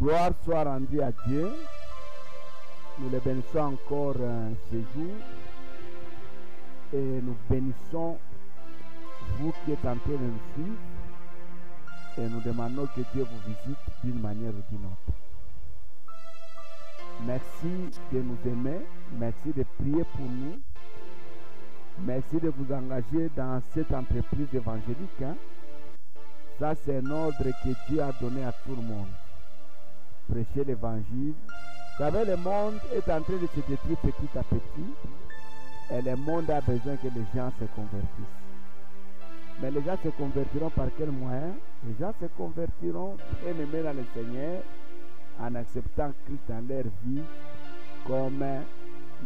Gloire soit rendue à Dieu. Nous le bénissons encore ce jour. Et nous bénissons vous qui êtes en train de nous suivre. Et nous demandons que Dieu vous visite d'une manière ou d'une autre. Merci de nous aimer. Merci de prier pour nous. Merci de vous engager dans cette entreprise évangélique. Ça, c'est un ordre que Dieu a donné à tout le monde. Prêcher l'évangile. Vous savez, le monde est en train de se détruire petit à petit. Et le monde a besoin que les gens se convertissent. Mais les gens se convertiront par quel moyen? Les gens se convertiront bien aimés dans le Seigneur en acceptant Christ dans leur vie comme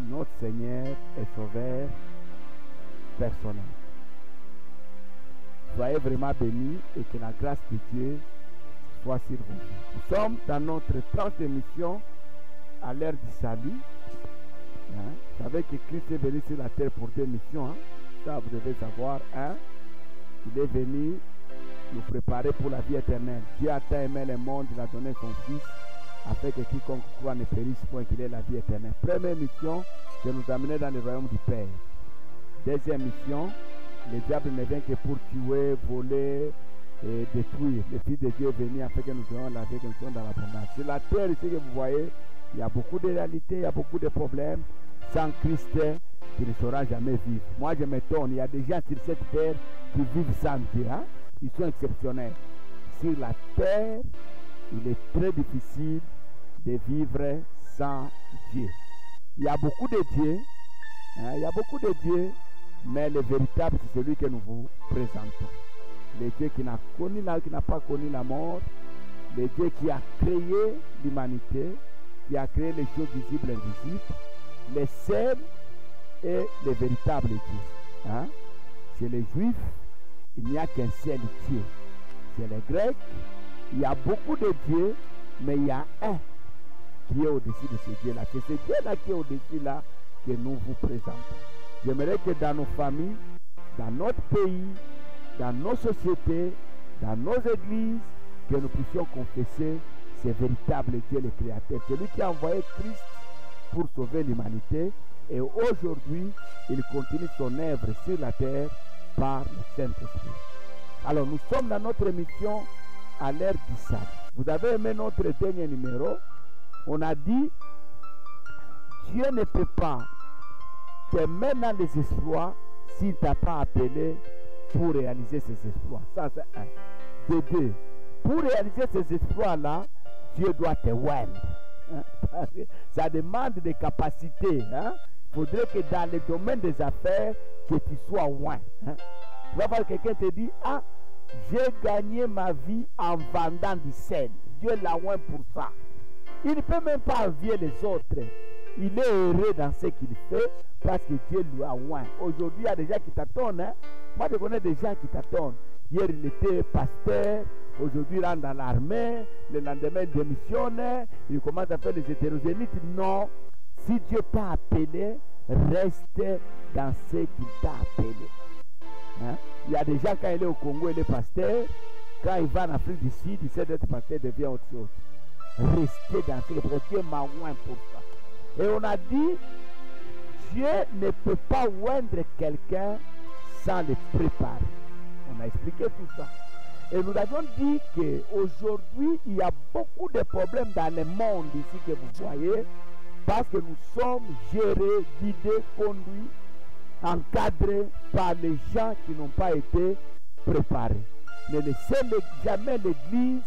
notre Seigneur et Sauveur personnel. Soyez vraiment bénis et que la grâce de Dieu soit sur vous. Nous sommes dans notre tranche d'émission à l'ère du salut. Vous savez que Christ est venu sur la terre pour deux missions. Ça, vous devez savoir. Il est venu nous préparer pour la vie éternelle. Dieu a tant aimé le monde, il a donné son Fils, afin que quiconque croit ne périsse point, qu'il ait la vie éternelle. Première mission, c'est nous amener dans le royaume du Père. Deuxième mission, le diable ne vient que pour tuer, voler et détruire. Le Fils de Dieu est venu afin que nous ayons la vie, que nous soyons dans l'abondance. Sur la terre, ici que vous voyez, il y a beaucoup de réalités, il y a beaucoup de problèmes. Sans Christ, qui ne saura jamais vivre. Moi, je m'étonne, il y a des gens sur cette terre qui vivent sans Dieu. Ils sont exceptionnels. Sur la terre, il est très difficile de vivre sans Dieu. Il y a beaucoup de dieux, il y a beaucoup de dieux, mais le véritable, c'est celui que nous vous présentons. Le Dieu qui n'a pas connu la mort, le Dieu qui a créé l'humanité, qui a créé les choses visibles et invisibles, les seul et le véritable Dieu. Chez les Juifs, il n'y a qu'un seul Dieu. Chez les Grecs, il y a beaucoup de dieux, mais il y a un qui est au-dessus de ce Dieu-là. C'est ce Dieu-là qui est au-dessus là que nous vous présentons. J'aimerais que dans nos familles, dans notre pays, dans nos sociétés, dans nos églises, que nous puissions confesser ce véritable Dieu, le Créateur. Celui qui a envoyé Christ pour sauver l'humanité, et aujourd'hui il continue son œuvre sur la terre par le Saint-Esprit. Alors nous sommes dans notre émission à l'ère du salut. Vous avez aimé notre dernier numéro. On a dit Dieu ne peut pas te mettre dans les exploits s'il ne t'a pas appelé pour réaliser ces exploits. Ça c'est un. De deux, pour réaliser ces exploits là, Dieu doit te oindre. Ça demande des capacités. Il faudrait que dans le domaine des affaires, que tu sois loin. Tu vas voir quelqu'un te dit, j'ai gagné ma vie en vendant du sel. Dieu l'a oint pour ça. Il ne peut même pas envier les autres. Il est heureux dans ce qu'il fait parce que Dieu lui a oint. Aujourd'hui, il y a des gens qui t'attendent. Moi, je connais des gens qui t'attendent. Hier, il était pasteur. Aujourd'hui, il rentre dans l'armée. Le lendemain, il démissionne. Il commence à faire les hétérogénites. Non. Si Dieu t'a appelé, reste dans ce qu'il t'a appelé. Il y a des gens, quand il est au Congo, il est pasteur. Quand il va en Afrique du Sud, il sait d'être pasteur, il devient autre chose. Restez dans ce que Dieu m'a oint pour ça. Et on a dit, Dieu ne peut pas oindre quelqu'un sans le préparer. On a expliqué tout ça. Et nous avons dit qu'aujourd'hui, il y a beaucoup de problèmes dans le monde ici que vous voyez, parce que nous sommes gérés, guidés, conduits, encadrés par les gens qui n'ont pas été préparés. Ne laissez jamais l'Église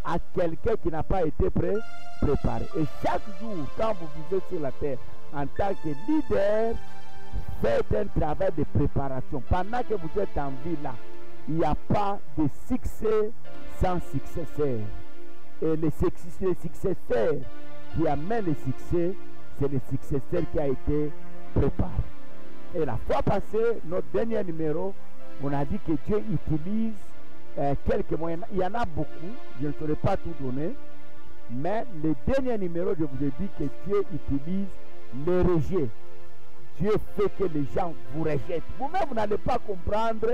à quelqu'un qui n'a pas été préparé. Et chaque jour, quand vous vivez sur la terre, en tant que leader, faites un travail de préparation. Pendant que vous êtes en vie là, il n'y a pas de succès sans successeur. Et le successeur qui amène le succès, c'est le successeur qui a été préparé. Et la fois passée, notre dernier numéro, on a dit que Dieu utilise quelques moyens. Il y en a beaucoup, je ne saurais pas tout donner. Mais le dernier numéro, je vous ai dit que Dieu utilise le rejet. Dieu fait que les gens vous rejettent. Vous-même, vous n'allez pas comprendre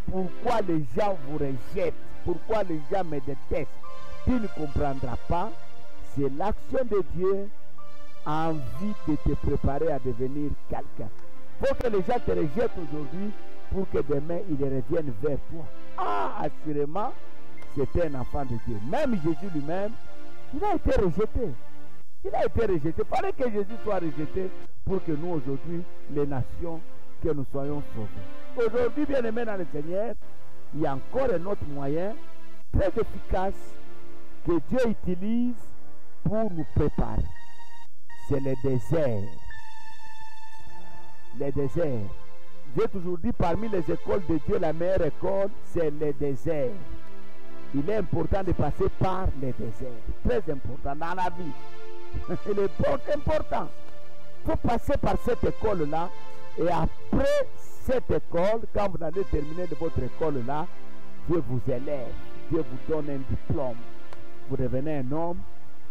pourquoi les gens vous rejettent, pourquoi les gens me détestent. Tu ne comprendras pas c'est l'action de Dieu en vue de te préparer à devenir quelqu'un. Il faut que les gens te rejettent aujourd'hui pour que demain ils reviennent vers toi. Ah, assurément, c'était un enfant de Dieu. Même Jésus lui-même, il a été rejeté. Il a été rejeté. Il fallait que Jésus soit rejeté pour que nous aujourd'hui, les nations, que nous soyons sauvés. Aujourd'hui, bien aimés dans le Seigneur, il y a encore un autre moyen très efficace que Dieu utilise pour nous préparer. C'est le désert. Le désert. J'ai toujours dit, parmi les écoles de Dieu, la meilleure école, c'est le désert. Il est important de passer par le désert. Très important dans la vie. Il est important. Il faut passer par cette école-là. Et après cette école, quand vous allez terminer de votre école-là, Dieu vous élève. Dieu vous donne un diplôme. Vous devenez un homme,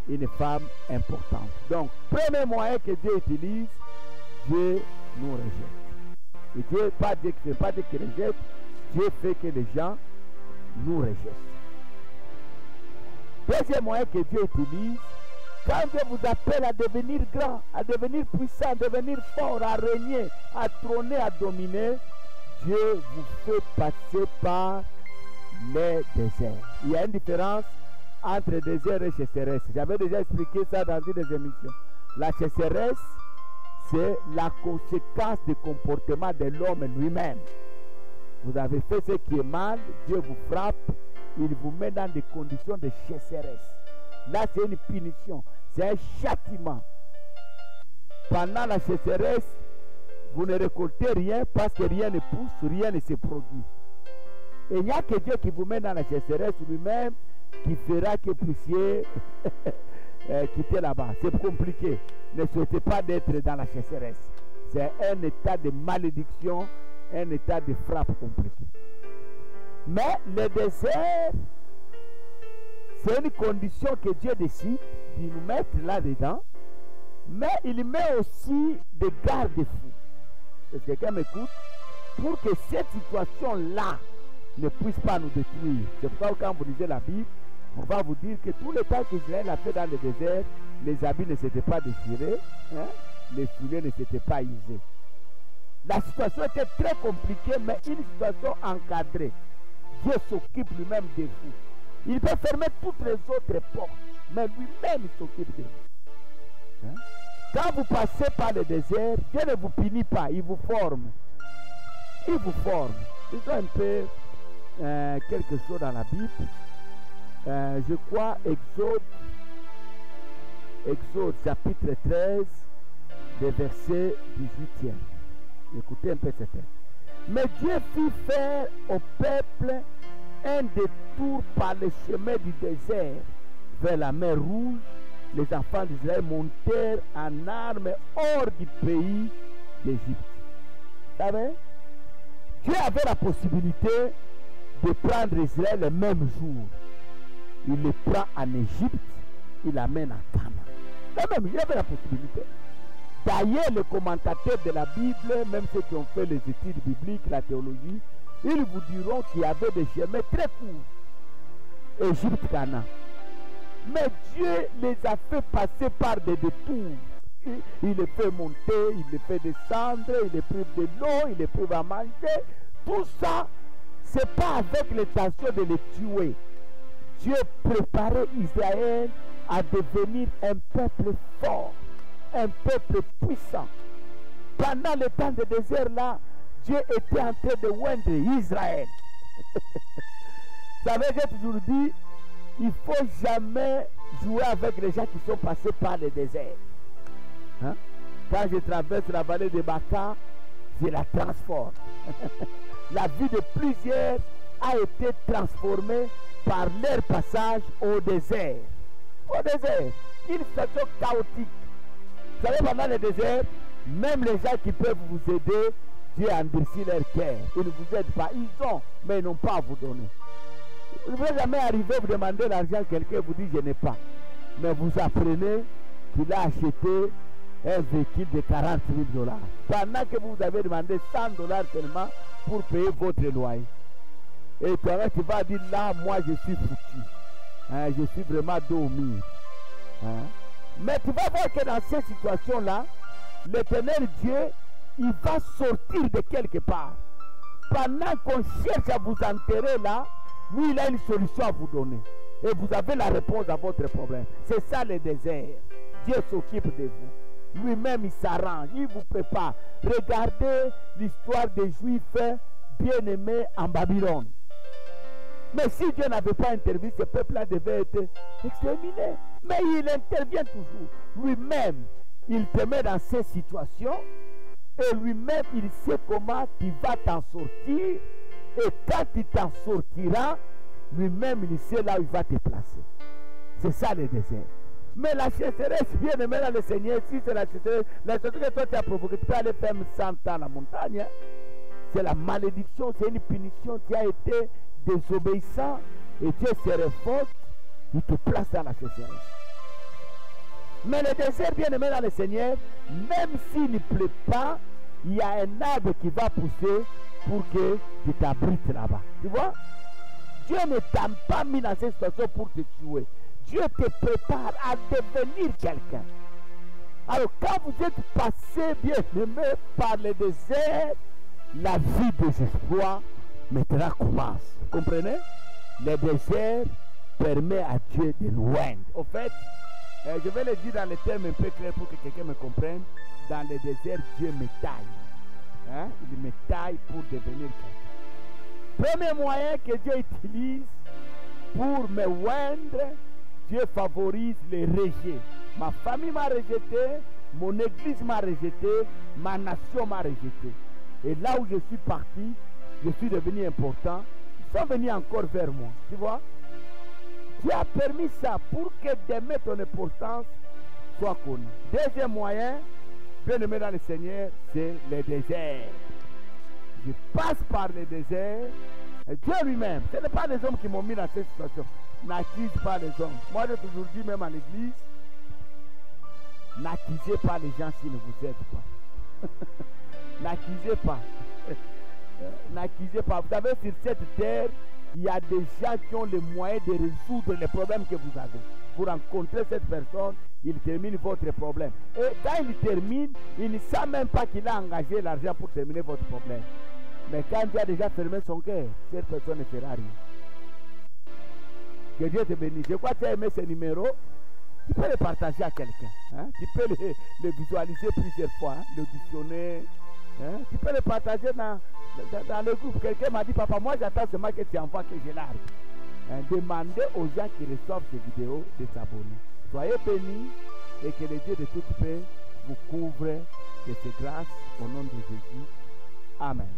une femme importante. Donc, premier moyen que Dieu utilise, Dieu nous rejette. Et Dieu pas dire qu'il rejette, Dieu fait que les gens nous rejettent. Deuxième moyen que Dieu utilise, quand Dieu vous appelle à devenir grand, à devenir puissant, à devenir fort, à régner, à trôner, à dominer, Dieu vous fait passer par les déserts. Il y a une différence entre désert et sécheresse. J'avais déjà expliqué ça dans une des émissions. La sécheresse, c'est la conséquence du comportement de l'homme lui-même. Vous avez fait ce qui est mal, Dieu vous frappe, il vous met dans des conditions de sécheresse. Là, c'est une punition, c'est un châtiment. Pendant la sécheresse, vous ne récoltez rien parce que rien ne pousse, rien ne se produit. Et il n'y a que Dieu qui vous met dans la sécheresse lui-même qui fera que vous puissiez quitter là-bas. C'est compliqué. Ne souhaitez pas d'être dans la sécheresse. C'est un état de malédiction, un état de frappe compliqué. Mais le désert, c'est une condition que Dieu décide de nous mettre là-dedans. Mais il met aussi des garde-fous. Est-ce que quelqu'un m'écoute? Pour que cette situation-là ne puisse pas nous détruire. C'est pourquoi quand vous lisez la Bible, on va vous dire que tout le temps qu'Israël a fait dans le désert, les habits ne s'étaient pas déchirés, hein? Les souliers ne s'étaient pas usés. La situation était très compliquée, mais une situation encadrée. Dieu s'occupe lui-même de vous. Il peut fermer toutes les autres portes, mais lui-même il s'occupe de vous. Hein? Quand vous passez par le désert, Dieu ne vous punit pas, il vous forme. Il vous forme. Lisons un peu quelque chose dans la Bible. Je crois Exode chapitre 13, le verset 18e. Écoutez un peu ce texte. Mais Dieu fit faire au peuple un détour par le chemin du désert vers la mer Rouge. Les enfants d'Israël montèrent en armes hors du pays d'Égypte. Vous savez, Dieu avait la possibilité de prendre Israël le même jour. Il le prend en Égypte, il l'amène à Canaan. Il avait la possibilité. D'ailleurs, les commentateurs de la Bible, même ceux qui ont fait les études bibliques, la théologie, ils vous diront qu'il y avait des chemins très courts. Égypte, Canaan. Mais Dieu les a fait passer par des détours. Il les fait monter, il les fait descendre, il les prive de l'eau, il les prive à manger. Tout ça, ce n'est pas avec l'intention de les tuer. Dieu préparait Israël à devenir un peuple fort, un peuple puissant. Pendant le temps de désert là, Dieu était en train de oindre Israël. Vous savez, j'ai toujours dit, il ne faut jamais jouer avec les gens qui sont passés par le désert. Hein? Quand je traverse la vallée de Baca, je la transforme. La vie de plusieurs a été transformée par leur passage au désert. Au désert, une situation chaotique. Vous savez, pendant le désert, même les gens qui peuvent vous aider, Dieu endurcit leur cœur. Ils ne vous aident pas. Ils ont, mais ils n'ont pas à vous donner. Vous ne pouvez jamais arriver, vous demander l'argent à quelqu'un, vous dit je n'ai pas. Mais vous apprenez qu'il a acheté un véhicule de 40 000 $. Pendant que vous avez demandé 100 $ seulement pour payer votre loyer. Et toi, tu vas dire là, moi je suis foutu. Hein, je suis vraiment dos au mur. Hein? Mais tu vas voir que dans ces situations-là, l'Éternel Dieu, il va sortir de quelque part. Pendant qu'on cherche à vous enterrer là, lui, il a une solution à vous donner. Et vous avez la réponse à votre problème. C'est ça le désert. Dieu s'occupe de vous. Lui-même, il s'arrange, il vous prépare. Regardez l'histoire des Juifs bien-aimés en Babylone. Mais si Dieu n'avait pas intervenu, ce peuple-là devait être exterminé. Mais il intervient toujours. Lui-même, il te met dans ces situations. Et lui-même, il sait comment tu vas t'en sortir. Et quand tu t'en sortiras, lui-même, il sait là où il va te placer. C'est ça le désert. Mais la sécheresse, bien aimé dans le Seigneur, si c'est la sécheresse que toi tu as provoqué, tu peux aller faire 100 ans à la montagne. Hein? C'est la malédiction, c'est une punition. Tu as été désobéissant et Dieu se révolte, il te place dans la sécheresse. Mais le désert, bien aimé dans le Seigneur, même s'il ne pleut pas, il y a un arbre qui va pousser pour que tu t'abrites là-bas. Tu vois? Dieu ne t'a pas mis dans cette situation pour te tuer. Dieu te prépare à devenir quelqu'un. Alors quand vous êtes passé, bien aimé, par le désert, la vie des espoirs maintenant commence. Vous comprenez? Le désert permet à Dieu de nous oindre. Au fait, je vais le dire dans les termes un peu clairs pour que quelqu'un me comprenne. Dans le désert, Dieu me taille. Hein? Il me taille pour devenir quelqu'un. Premier moyen que Dieu utilise pour me oindre, Dieu favorise les rejets. Ma famille m'a rejeté, mon église m'a rejeté, ma nation m'a rejeté. Et là où je suis parti, je suis devenu important. Ils sont venus encore vers moi. Tu vois? Dieu a permis ça pour que demain ton importance soit connue. Deuxième moyen, bien aimé dans le Seigneur, c'est le désert. Je passe par le désert. Et Dieu lui-même, ce n'est pas les hommes qui m'ont mis dans cette situation. N'accuse pas les hommes. Moi, j'ai toujours dit, même à l'église, n'accusez pas les gens s'ils ne vous aident pas. N'accusez pas. N'accusez pas. Vous savez, sur cette terre, il y a des gens qui ont les moyens de résoudre les problèmes que vous avez. Vous rencontrez cette personne, il termine votre problème. Et quand il termine, il ne sait même pas qu'il a engagé l'argent pour terminer votre problème. Mais quand Dieu a déjà fermé son cœur, cette personne ne fera rien. Que Dieu te bénisse. Je crois que tu as aimé ce numéro. Tu peux le partager à quelqu'un. Hein? Tu peux le visualiser plusieurs fois, hein? L'auditionner. Hein? Tu peux le partager dans le groupe. Quelqu'un m'a dit, papa, moi j'attends seulement que tu envoies que je l'arrête. Hein? Demandez aux gens qui reçoivent ces vidéos de s'abonner. Soyez bénis et que le Dieu de toute paix vous couvre de ses grâces au nom de Jésus. Amen.